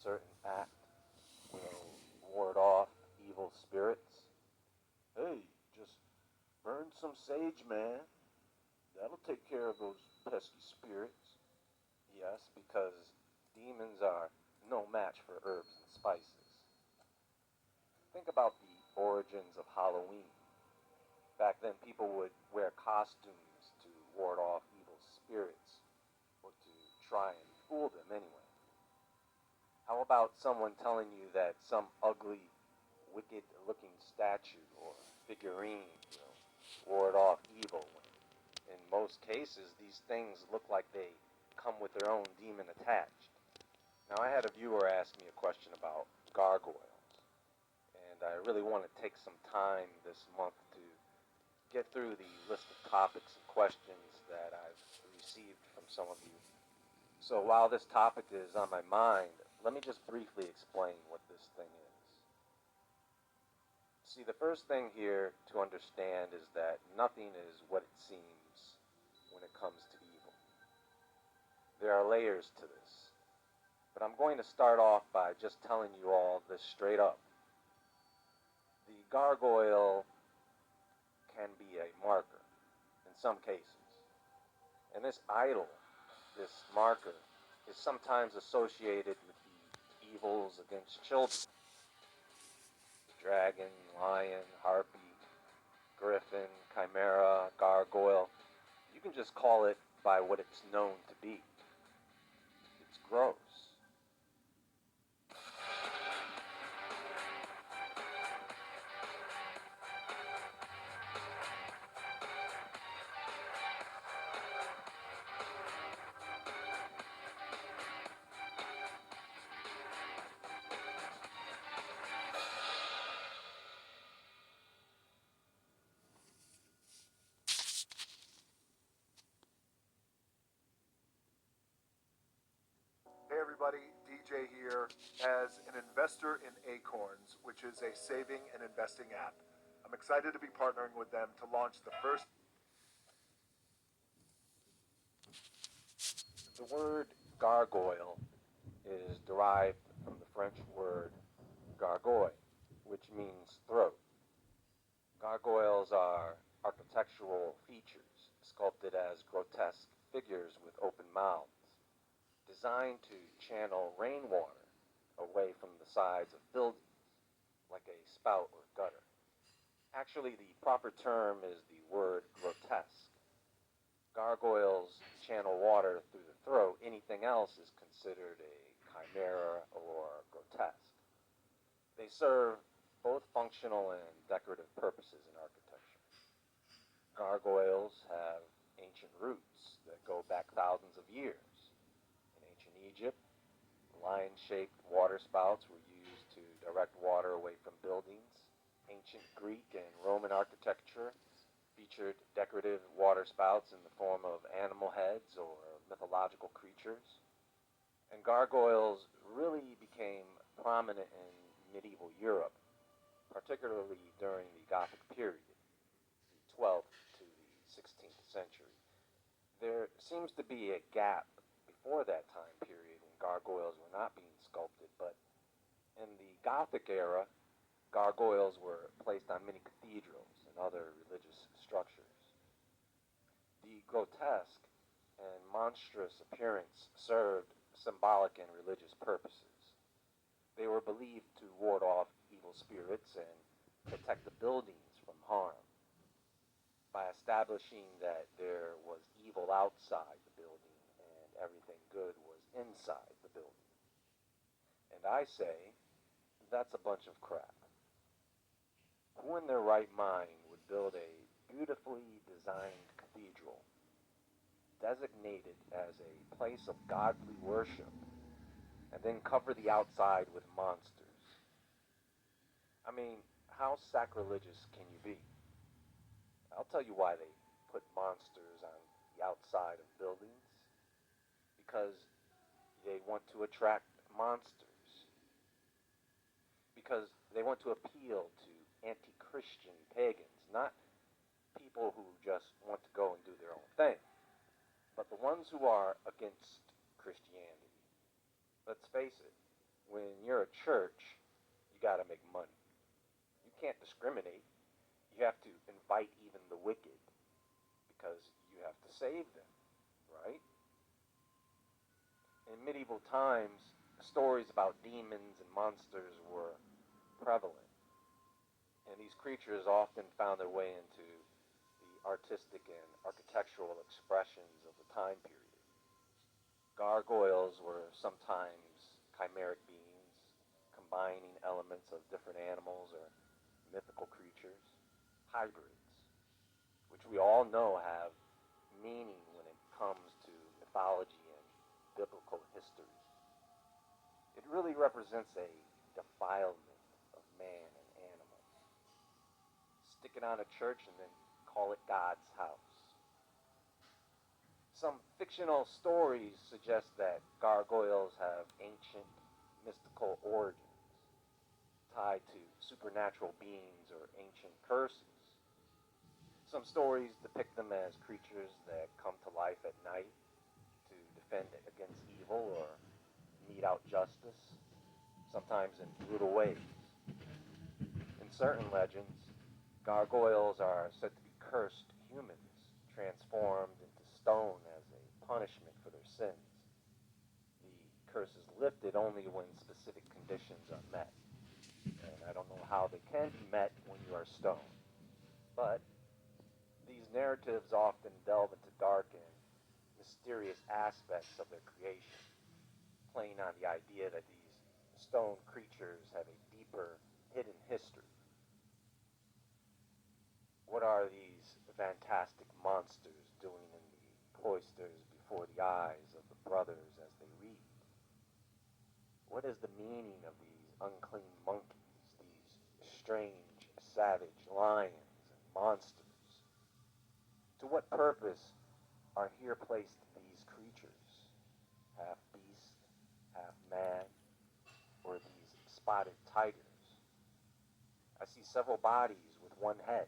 certain act will ward off evil spirits. Hey, just burn some sage, man. That'll take care of those pesky spirits. Yes, because demons are no match for herbs and spices. Think about the origins of Halloween. Back then, people would wear costumes to ward off evil spirits, or to try and fool them anyway. How about someone telling you that some ugly, wicked looking statue or figurine will ward off evil when, in most cases, these things look like they come with their own demon attached? Now, I had a viewer ask me a question about gargoyles, and I really want to take some time this month to get through the list of topics and questions that I've received from some of you. So while this topic is on my mind, let me just briefly explain what this thing is. See, the first thing here to understand is that nothing is what it seems when it comes to evil. There are layers to this, but I'm going to start off by just telling you all this straight up. The gargoyle can be a marker in some cases. And this idol, this marker, is sometimes associated with the evils against children. Dragon, lion, harpy, griffin, chimera, gargoyle. You can just call it by what it's known to be. It's gross. Hey everybody, DJ here. As an investor in Acorns, which is a saving and investing app, I'm excited to be partnering with them to launch the first. The word gargoyle is derived from the French word gargoyle, which means throat. Gargoyles are architectural features sculpted as grotesque figures with open mouths, designed to channel rainwater away from the sides of buildings, like a spout or gutter. Actually, the proper term is the word grotesque. Gargoyles channel water through the throat. Anything else is considered a chimera or grotesque. They serve both functional and decorative purposes in architecture. Gargoyles have ancient roots that go back thousands of years. In ancient Egypt, lion-shaped water spouts were used to direct water away from buildings. Ancient Greek and Roman architecture featured decorative water spouts in the form of animal heads or mythological creatures. And gargoyles really became prominent in medieval Europe, particularly during the Gothic period, the 12th to the 16th century. There seems to be a gap before that time period when gargoyles were not being sculpted, but in the Gothic era, gargoyles were placed on many cathedrals and other religious structures. The grotesque and monstrous appearance served symbolic and religious purposes. They were believed to ward off evil spirits and protect the buildings from harm. By establishing that there was evil outside the building and everything good was inside the building. And I say, that's a bunch of crap. Who in their right mind would build a beautifully designed cathedral designated as a place of godly worship and then cover the outside with monsters? I mean, how sacrilegious can you be? I'll tell you why they put monsters on the outside of buildings. Because they want to attract monsters. Because they want to appeal to anti-Christian pagans, not people who just want to go and do their own thing, but the ones who are against Christianity. Let's face it, When you're a church, you got to make money. You can't discriminate. You have to invite even the wicked because you have to save them, right? In medieval times, stories about demons and monsters were prevalent, and these creatures often found their way into the artistic and architectural expressions of the time period. Gargoyles were sometimes chimeric beings, combining elements of different animals or mythical creatures, hybrids, which we all know have meaning when it comes to mythology and biblical history. It really represents a defilement of man and animal. Stick it on a church and then call it God's house. Some fictional stories suggest that gargoyles have ancient mystical origins tied to supernatural beings or ancient curses. Some stories depict them as creatures that come to life at night to defend against evil or mete out justice, sometimes in brutal ways. In certain legends, gargoyles are said to be cursed humans, transformed into stone as a punishment for their sins. The curse is lifted only when specific conditions are met. And I don't know how they can be met when you are stoned. But these narratives often delve into dark and mysterious aspects of their creation, playing on the idea that these stone creatures have a deeper hidden history. What are these fantastic monsters doing in the cloisters before the eyes of the brothers as they read? What is the meaning of these unclean monkeys, these strange, savage lions and monsters? To what purpose are here placed these creatures, half beast, half man, or these spotted tigers? I see several bodies with one head,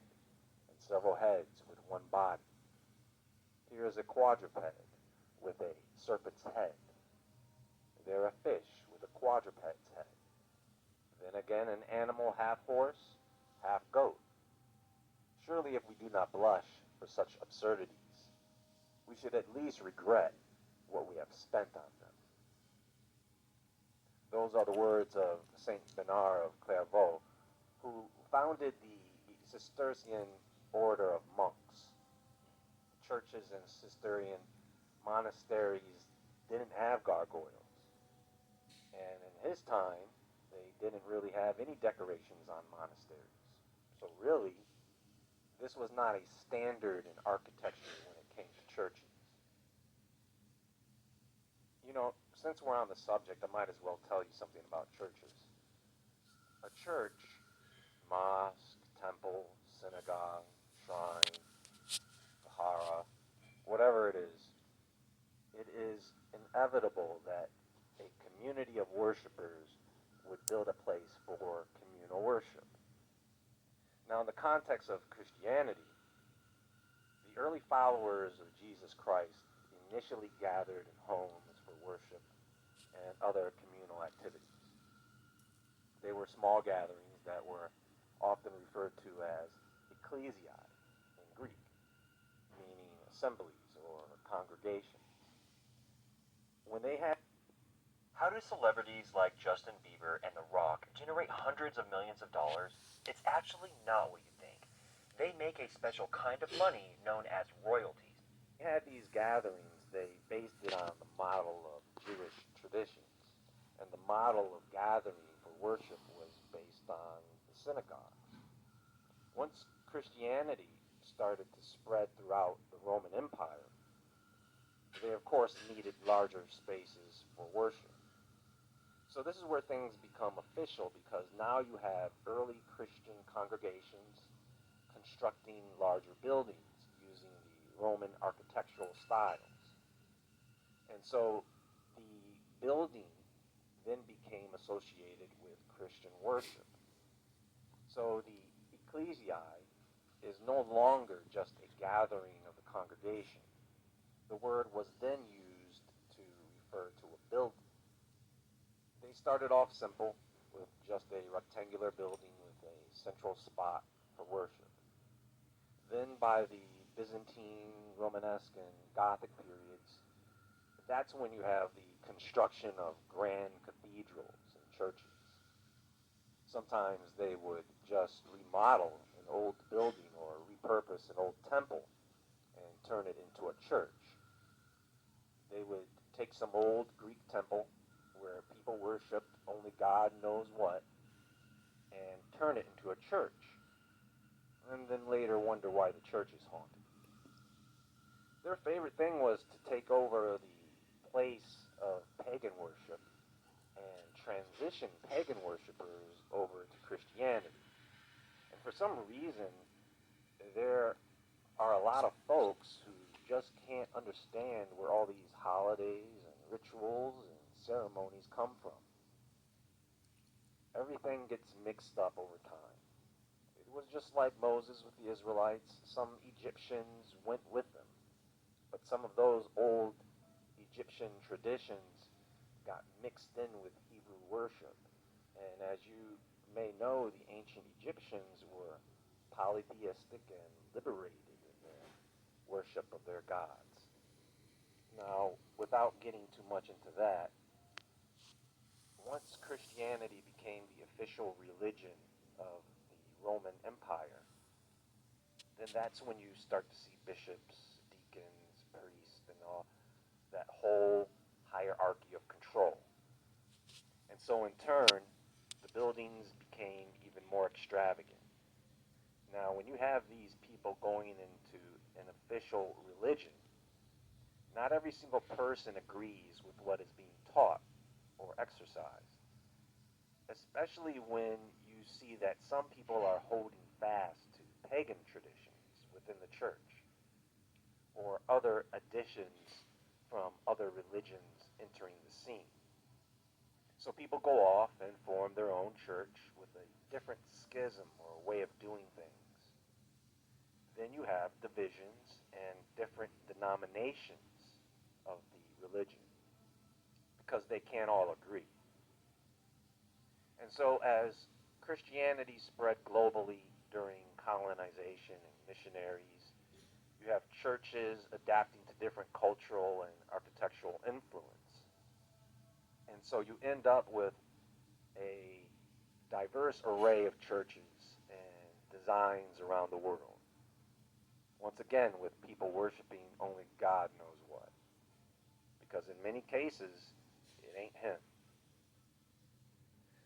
and several heads with one body. Here is a quadruped with a serpent's head. There a fish with a quadruped's head. Then again an animal half horse, half goat. Surely if we do not blush for such absurdities, we should at least regret what we have spent on them. Those are the words of Saint Bernard of Clairvaux, who founded the Cistercian order of monks. Churches and Cistercian monasteries didn't have gargoyles, and in his time, they didn't really have any decorations on monasteries. So really, this was not a standard in architecture when it came to churches. You know, since we're on the subject, I might as well tell you something about churches. A church, mosque, temple, synagogue, shrine, vihara, whatever it is inevitable that a community of worshipers would build a place for communal worship. Now, in the context of Christianity, the early followers of Jesus Christ initially gathered in homes for worship and other communal activities. They were small gatherings that were often referred to as ecclesiae in Greek, meaning assemblies or congregations. When they had How do celebrities like Justin Bieber and The Rock generate hundreds of millions of dollars? It's actually not what you think. They make a special kind of money known as royalties. these gatherings, they based it on the model of Jewish traditions. And the model of gathering for worship was based on the synagogues. Once Christianity started to spread throughout the Roman Empire, they of course needed larger spaces for worship. So this is where things become official because now you have early Christian congregations constructing larger buildings using the Roman architectural styles. And so the building then became associated with Christian worship. So the ecclesiae is no longer just a gathering of the congregation. The word was then used to refer to a building. They They started off simple with just a rectangular building with a central spot for worship. Then, by the Byzantine, Romanesque, and Gothic periods, that's when you have the construction of grand cathedrals and churches. Sometimes they would just remodel an old building or repurpose an old temple and turn it into a church. They would take some old Greek temple where people worshiped only God knows what and turn it into a church, and then later wonder why the church is haunted. Their favorite thing was to take over the place of pagan worship and transition pagan worshippers over to Christianity. And for some reason, there are a lot of folks who just can't understand where all these holidays and rituals and ceremonies come from. Everything gets mixed up over time. It was just like Moses with the Israelites. Some Egyptians went with them, but some of those old Egyptian traditions got mixed in with Hebrew worship. And as you may know, the ancient Egyptians were polytheistic and liberated in their worship of their gods. Now, without getting too much into that, once Christianity became the official religion of the Roman Empire, then that's when you start to see bishops, deacons, priests, and all that whole hierarchy of control. And so in turn, the buildings became even more extravagant. Now, when you have these people going into an official religion, not every single person agrees with what is being taught or exercised, especially when you see that some people are holding fast to pagan traditions within the church or other additions from other religions entering the scene. So people go off and form their own church with a different schism or way of doing things. Then you have divisions and different denominations of the religion because they can't all agree. And so as Christianity spread globally during colonization and missionaries, you have churches adapting to different cultural and architectural influence. And so you end up with a diverse array of churches and designs around the world. Once again, with people worshiping only God knows what. Because in many cases, it ain't Him.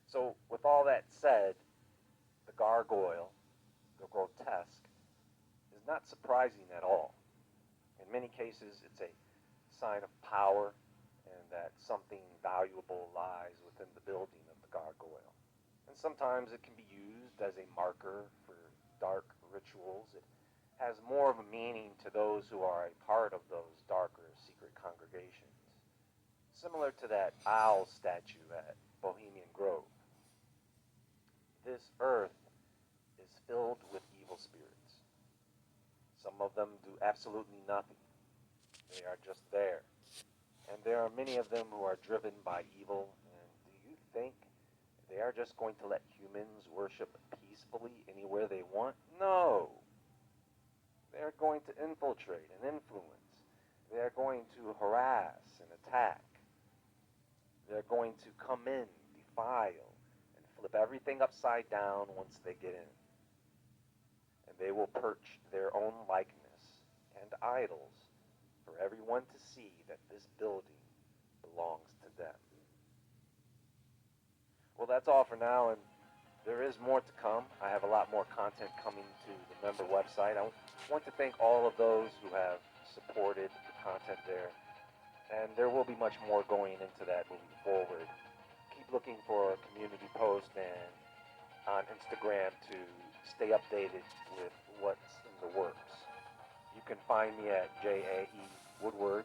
So, with all that said, the gargoyle, the grotesque, is not surprising at all. In many cases, it's a sign of power and that something valuable lies within the building of the gargoyle. And sometimes it can be used as a marker for dark rituals. It has more of a meaning to those who are a part of those darker secret congregations. Similar to that owl statue at Bohemian Grove. This earth is filled with evil spirits. Some of them do absolutely nothing. They are just there. And there are many of them who are driven by evil. And do you think they are just going to let humans worship peacefully anywhere they want? No. They are going to infiltrate and influence. They are going to harass and attack. They're going to come in, defile, and flip everything upside down once they get in. And they will perch their own likeness and idols for everyone to see that this building belongs to them. Well, that's all for now, and there is more to come. I have a lot more content coming to the member website. I want to thank all of those who have supported the content there, and there will be much more going into that moving forward. Keep looking for community posts and on Instagram to stay updated with what's in the works. You can find me at JAE Woodward